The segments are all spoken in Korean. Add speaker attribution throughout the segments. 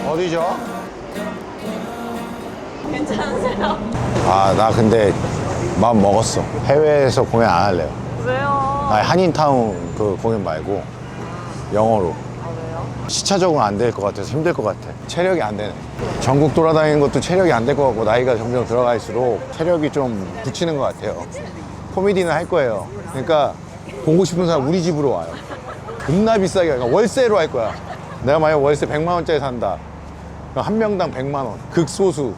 Speaker 1: 어디죠?
Speaker 2: 괜찮으세요?
Speaker 1: 아, 나 근데 마음 먹었어. 해외에서 공연 안 할래요.
Speaker 2: 왜요?
Speaker 1: 아니, 한인타운 그 공연 말고 영어로.
Speaker 2: 아, 왜요?
Speaker 1: 시차 적응 안 될 것 같아서 힘들 것 같아. 체력이 안 되네. 전국 돌아다니는 것도 체력이 안 될 것 같고, 나이가 점점 들어갈수록 체력이 좀 붙이는 것 같아요. 코미디는 할 거예요. 그러니까 보고 싶은 사람 우리 집으로 와요. 겁나 비싸게, 그러니까 월세로 할 거야. 내가 만약 월세 100만 원짜리 산다. 그럼 한 명당 100만 원. 극소수.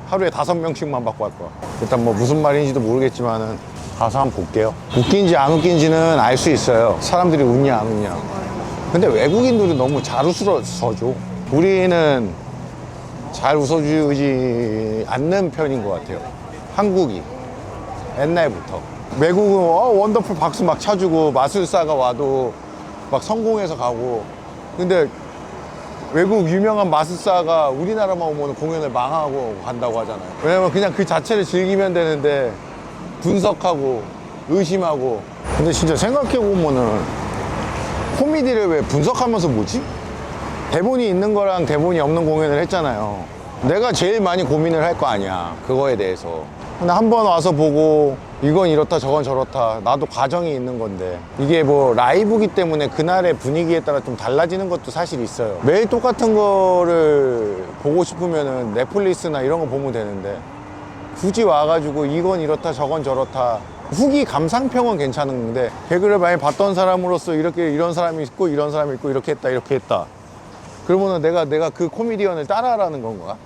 Speaker 1: 하루에 5명씩만 받고 할 거야. 일단 뭐 무슨 말인지도 모르겠지만은 가서 한번 볼게요. 웃긴지 안 웃긴지는 알 수 있어요. 사람들이 웃냐 안 웃냐. 근데 외국인들은 너무 잘 웃어줘. 우리는 잘 웃어주지 않는 편인 것 같아요. 한국이 옛날부터. 외국은 원더풀 박수 막 쳐주고 마술사가 와도 막 성공해서 가고. 근데 외국 유명한 마술사가 우리나라만 오면 공연을 망하고 간다고 하잖아요. 왜냐면 그냥 그 자체를 즐기면 되는데 분석하고 의심하고. 근데 진짜 생각해보면은 코미디를 왜 분석하면서 보지? 대본이 있는 거랑 대본이 없는 공연을 했잖아요. 내가 제일 많이 고민을 할 거 아니야, 그거에 대해서. 근데 한 번 와서 보고 이건 이렇다 저건 저렇다, 나도 과정이 있는 건데, 이게 뭐 라이브기 때문에 그날의 분위기에 따라 좀 달라지는 것도 사실 있어요. 매일 똑같은 거를 보고 싶으면은 넷플릭스나 이런 거 보면 되는데, 굳이 와가지고 이건 이렇다 저건 저렇다, 후기 감상평은 괜찮은데 개그를 많이 봤던 사람으로서 이렇게 이런 사람이 있고 이런 사람이 있고 이렇게 했다 그러면은 내가 그 코미디언을 따라하라는 건가?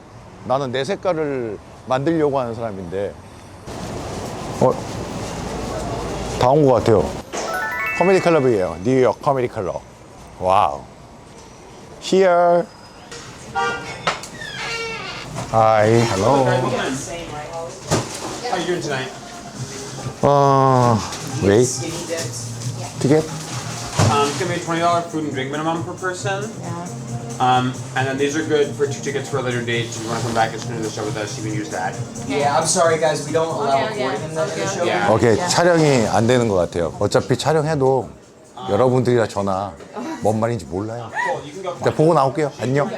Speaker 1: 나는 내 색깔을 만들려고 하는 사람인데. 다 온 것 같아요. 코미디 클럽이에요. 뉴욕 코미디 클럽. 와우. Here. Hi. Hello.
Speaker 3: How you doing tonight?
Speaker 1: Wait. Ticket?
Speaker 3: It's gonna be a $20 food and drink minimum per person. And then these are good for 2 tickets for a later date. So if you want to come back and finish the show with us, you can use that.
Speaker 4: Yeah, I'm sorry guys, we don't allow
Speaker 2: Okay,
Speaker 4: recording in the show.
Speaker 3: Yeah.
Speaker 1: 오케이, 촬영이 안 되는 것 같아요. 어차피 촬영해도 여러분들이랑 전화 뭔 말인지 몰라요.
Speaker 3: Cool. You can go.
Speaker 1: 일단 보고 나올게요. 안녕.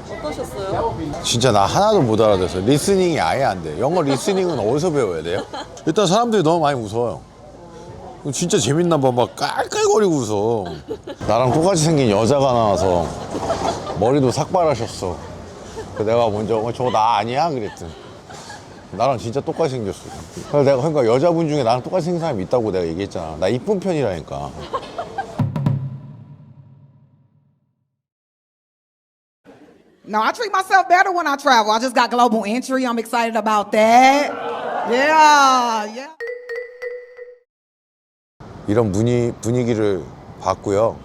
Speaker 2: 어떠셨어요?
Speaker 1: 진짜 나 하나도 못 알아들었어요. 리스닝이 아예 안 돼. 영어 리스닝은 어디서 배워야 돼요? 일단 사람들이 너무 많이 웃어요. 진짜 재밌나 봐. 막 깔깔거리고 웃어. 나랑 똑같이 생긴 여자가 나와서 머리도 삭발하셨어. 그래서 내가 먼저 저거 나 아니야? 그랬더니 나랑 진짜 똑같이 생겼어. 그래서 내가 그러니까 여자분 중에 나랑 똑같이 생긴 사람이 있다고 내가 얘기했잖아. 나 이쁜 편이라니까.
Speaker 5: No, I treat myself better when I travel. I just got global entry. I'm excited about that. Yeah.
Speaker 1: 이런 분위기를 봤고요.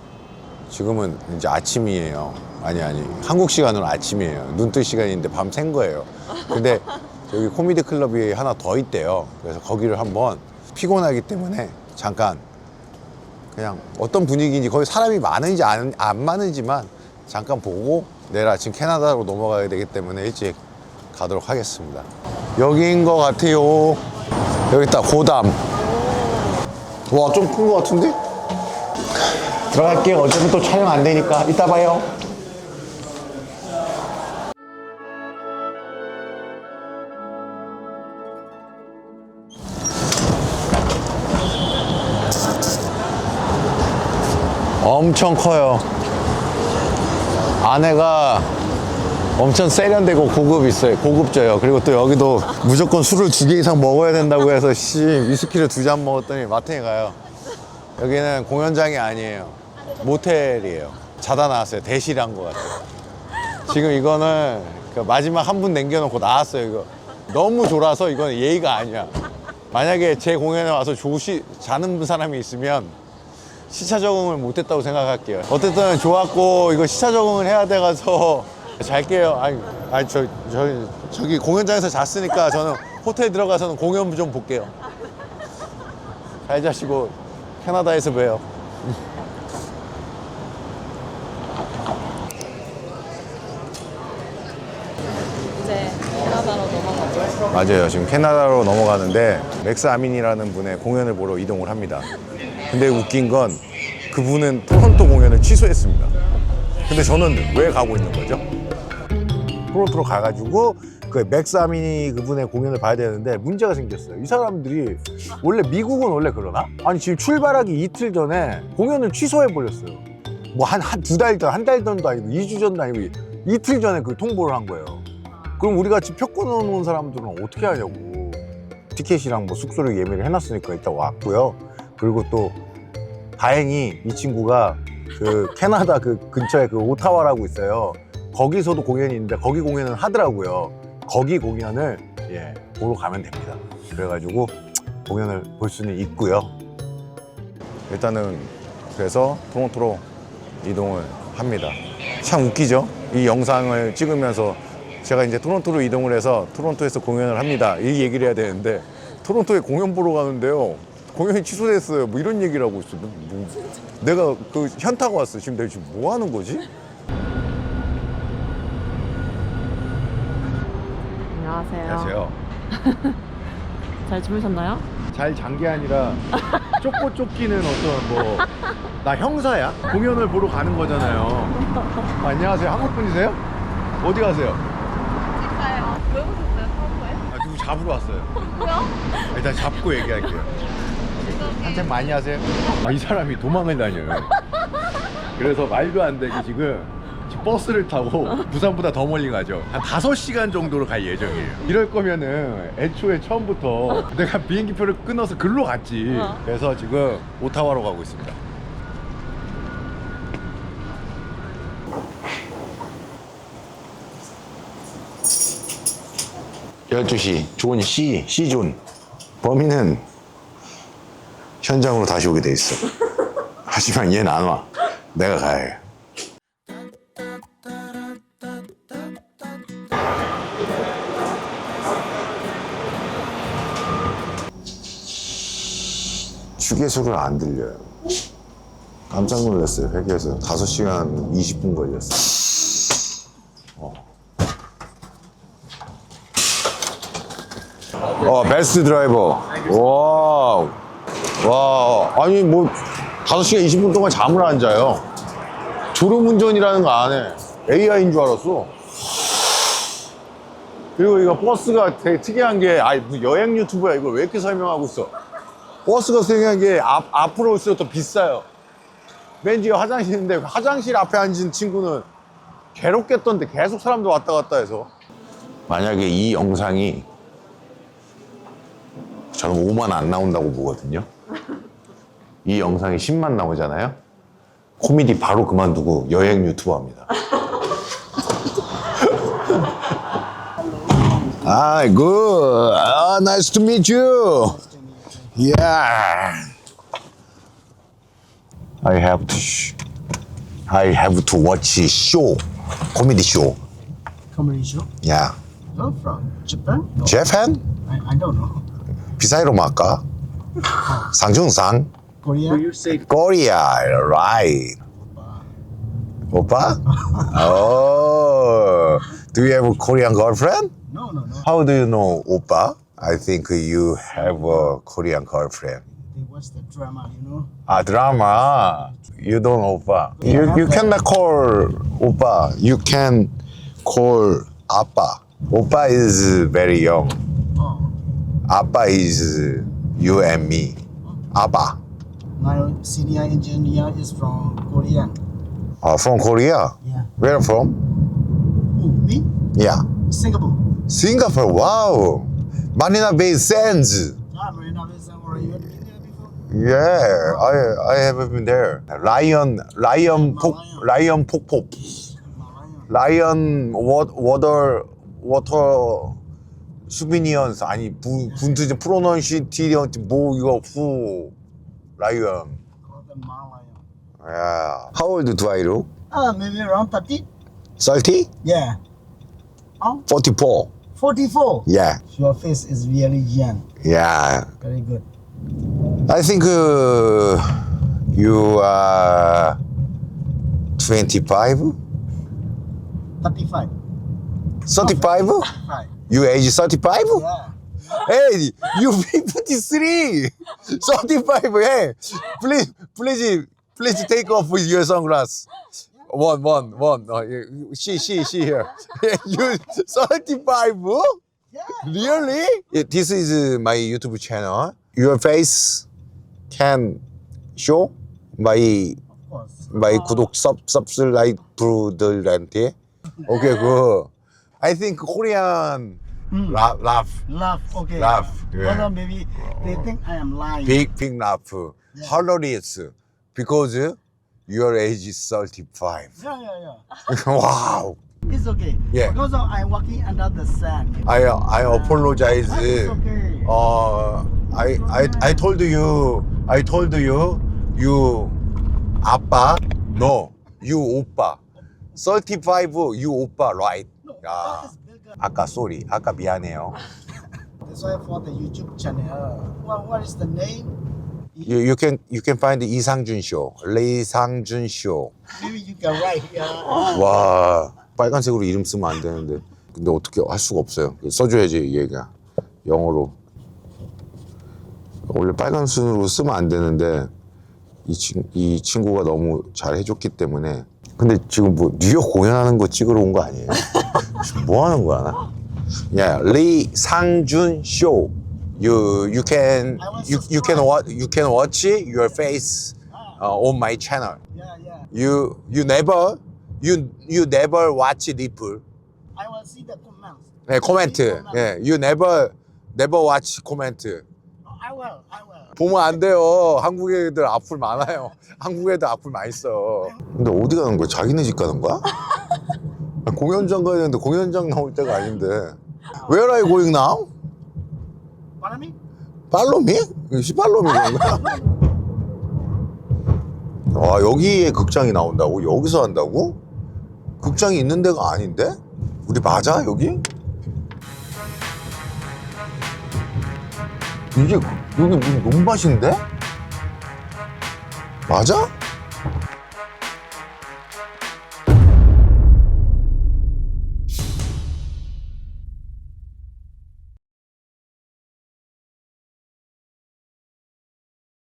Speaker 1: 지금은 이제 아침이에요. 아니 한국 시간으로 아침이에요. 눈뜰 시간인데 밤 샌 거예요. 근데 여기 코미디 클럽이 하나 더 있대요. 그래서 거기를 한번, 피곤하기 때문에 잠깐 그냥 어떤 분위기인지, 거기 사람이 많은지 안 많은지만 잠깐 보고 내일 아침 캐나다로 넘어가야 되기 때문에 일찍 가도록 하겠습니다. 여기인 것 같아요. 여기 있다, 고담. 와, 좀 큰 것 같은데? 들어갈게요. 어차피 또 촬영 안 되니까. 이따 봐요. 엄청 커요. 안에가 엄청 세련되고 고급져요. 그리고 또 여기도 무조건 술을 2개 이상 먹어야 된다고 해서 위스키를 2잔 먹었더니 마탱이 가요. 여기는 공연장이 아니에요. 모텔이에요. 자다 나왔어요. 대실한 것 같아요. 지금 이거는 그 마지막 한 분 남겨놓고 나왔어요. 이거 너무 졸아서 이건 예의가 아니야. 만약에 제 공연에 와서 자는 사람이 있으면 시차 적응을 못했다고 생각할게요. 어쨌든 좋았고, 이거 시차 적응을 해야 돼가서 잘게요. 저기 공연장에서 잤으니까 저는 호텔 들어가서는 공연 좀 볼게요. 잘 자시고 캐나다에서 봬요.
Speaker 2: 이제 캐나다로 넘어가죠.
Speaker 1: 맞아요. 지금 캐나다로 넘어가는데 맥스 아민이라는 분의 공연을 보러 이동을 합니다. 근데 웃긴 건 그분은 토론토 공연을 취소했습니다. 근데 저는 왜 가고 있는 거죠? 토론토로 가가지고 그 맥사미니 그분의 공연을 봐야 되는데 문제가 생겼어요. 이 사람들이 원래 미국은 원래 그러나? 아니 지금 출발하기 이틀 전에 공연을 취소해 버렸어요. 뭐 한 두 달 전, 한 달 전도 아니고 2주 전도 아니고 이틀 전에 그 통보를 한 거예요. 그럼 우리 같이 표 끊어놓은 사람들은 어떻게 하냐고. 티켓이랑 뭐 숙소를 예매를 해놨으니까 이따 왔고요. 그리고 또 다행히 이 친구가 그 캐나다 그 근처에 그 오타와라고 있어요. 거기서도 공연이 있는데 거기 공연을 하더라고요. 거기 공연을 보러 가면 됩니다. 그래가지고 공연을 볼 수는 있고요. 일단은 그래서 토론토로 이동을 합니다. 참 웃기죠? 이 영상을 찍으면서 제가 이제 토론토로 이동을 해서 토론토에서 공연을 합니다. 이 얘기를 해야 되는데 토론토에 공연 보러 가는데요. 공연이 취소됐어요. 뭐 이런 얘기를 하고 있어. 뭐, 내가 그 현타가 왔어. 지금 내가 지금 뭐 하는 거지?
Speaker 2: 안녕하세요. 잘 주무셨나요?
Speaker 1: 잘 잔 게 아니라 쫓고 쫓기는 어떤 뭐 나 형사야? 공연을 보러 가는 거잖아요. 안녕하세요. 한국 분이세요? 어디 가세요?
Speaker 2: 가요. 왜 오셨어요? 서울에?
Speaker 1: 아, 누구 잡으러 왔어요.
Speaker 2: 누구요?
Speaker 1: 일단 잡고 얘기할게요. 산책 많이 하세요? 아, 이 사람이 도망을 다녀요. 그래서 말도 안 되게 지금 버스를 타고 부산보다 더 멀리 가죠. 한 5시간 정도로 갈 예정이에요. 이럴 거면은 애초에 처음부터 내가 비행기표를 끊어서 글로 갔지. 그래서 지금 오타와로 가고 있습니다. 12시 존 C존. 범인은 현장으로 다시 오게 돼 있어. 하지만 얘는 안 와. 내가 가야 해. 휴게소를 안 들려요. 깜짝 놀랐어요. 회계에서 5시간 20분 걸렸어. 베스트 드라이버. 와우. 와, 아니 뭐 5시간 20분 동안 잠을 안 자요. 졸음운전이라는 거 안 해. AI인 줄 알았어. 그리고 이거 버스가 되게 특이한 게, 무슨 여행 유튜브야. 이걸 왜 이렇게 설명하고 있어? 버스가 특이한 게 앞으로 올수록 더 비싸요. 맨 뒤에 화장실인데 화장실 앞에 앉은 친구는 괴롭겠던데 계속 사람들 왔다 갔다 해서. 만약에 이 영상이 저는 5만 안 나온다고 보거든요. 이 영상이 10만 나오잖아요. 코미디 바로 그만두고 여행 유튜버 합니다. Hi, good. Nice to meet you. Yeah. I have to watch a show, comedy show.
Speaker 6: Comedy show?
Speaker 1: Yeah.
Speaker 6: You're from Japan? No,
Speaker 1: Japan?
Speaker 6: I don't know.
Speaker 1: 비사이로 말까? 상중산?
Speaker 6: Korea? You say
Speaker 1: Korea, right? Oppa? Oh, do you have a Korean girlfriend?
Speaker 6: no.
Speaker 1: How do you know Oppa? I think you have a Korean girlfriend.
Speaker 6: They watch the drama, you know.
Speaker 1: Drama. You don't Oppa. You cannot call Oppa. You can call Appa. Oppa is very young.
Speaker 6: Oh,
Speaker 1: Appa is you and me. Appa.
Speaker 6: my senior engineer is from Korean.
Speaker 1: From Korea?
Speaker 6: Yeah.
Speaker 1: Where from?
Speaker 6: Who, me?
Speaker 1: Yeah.
Speaker 6: Singapore.
Speaker 1: Singapore. Wow. Marina Bay Sands.
Speaker 6: Marina Bay Sands. Or you have been there before?
Speaker 1: Yeah, I haven't been there. Lion 폭포. Lion water souvenirs. 아니 분투지 프로넌시티언 뭐 이거 후 Lion.
Speaker 6: Called the Malayan.
Speaker 1: Yeah. How old do I look?
Speaker 6: Maybe around 30?
Speaker 1: 30?
Speaker 6: Yeah.
Speaker 1: 44.
Speaker 6: 44?
Speaker 1: Yeah.
Speaker 6: Your face is really young.
Speaker 1: Yeah.
Speaker 6: Very good.
Speaker 1: I think you are 25?
Speaker 6: 35.
Speaker 1: 35?
Speaker 6: 5.
Speaker 1: You age 35?
Speaker 6: Yeah.
Speaker 1: Hey, you 53! 35, hey! Please Please take off with your sunglasses. One. She here. You 35? Really? Yeah, this is my YouTube channel. Your face can show my 구독 subscriber들한테. Okay, good. I think Korean laugh.
Speaker 6: Okay.
Speaker 1: Laugh, yeah.
Speaker 6: Although maybe they think I am lying.
Speaker 1: Big laugh. Hilarious. Because your age is 35.
Speaker 6: Yeah.
Speaker 1: Wow.
Speaker 6: It's okay.
Speaker 1: Yeah.
Speaker 6: Because I'm walking under the sun.
Speaker 1: I apologize.
Speaker 6: It's okay.
Speaker 1: I told you, you 아빠, no, you 오빠. 35, you 오빠, right? 야, 아까 sorry, 아까 미안해요.
Speaker 6: That's why for the YouTube channel. What is the name?
Speaker 1: You can find 이상준 show, 레이상준 show.
Speaker 6: Maybe you can write here.
Speaker 1: 와, 빨간색으로 이름 쓰면 안 되는데. 근데 어떻게 할 수가 없어요. 써줘야지 얘가 영어로. 원래 빨간 순으로 쓰면 안 되는데 이 친구가 너무 잘 해줬기 때문에. 근데 지금 뭐 뉴욕 공연하는 거 찍으러 온 거 아니에요? 지금 뭐 하는 거야 나? Yeah, 리상준 show. You can watch your face on my channel.
Speaker 6: Yeah.
Speaker 1: You never watch Ripple.
Speaker 6: I will see the comments.
Speaker 1: 네, 코멘트. 예, you never watch comment.
Speaker 6: I will.
Speaker 1: 보면 안 돼요. 한국 애들 악플 많아요. 한국 애들 악플 많이 써. 근데 어디 가는 거야? 자기네 집 가는 거야? 공연장 가야 되는데 공연장 나올 때가 아닌데. Where are you going now?
Speaker 6: Follow me?
Speaker 1: Follow me? Follow me 그런 거야? 와, 여기에 극장이 나온다고? 여기서 한다고? 극장이 있는 데가 아닌데? 우리 맞아 여기? 이게 여기 무슨 논밭인데? 맞아?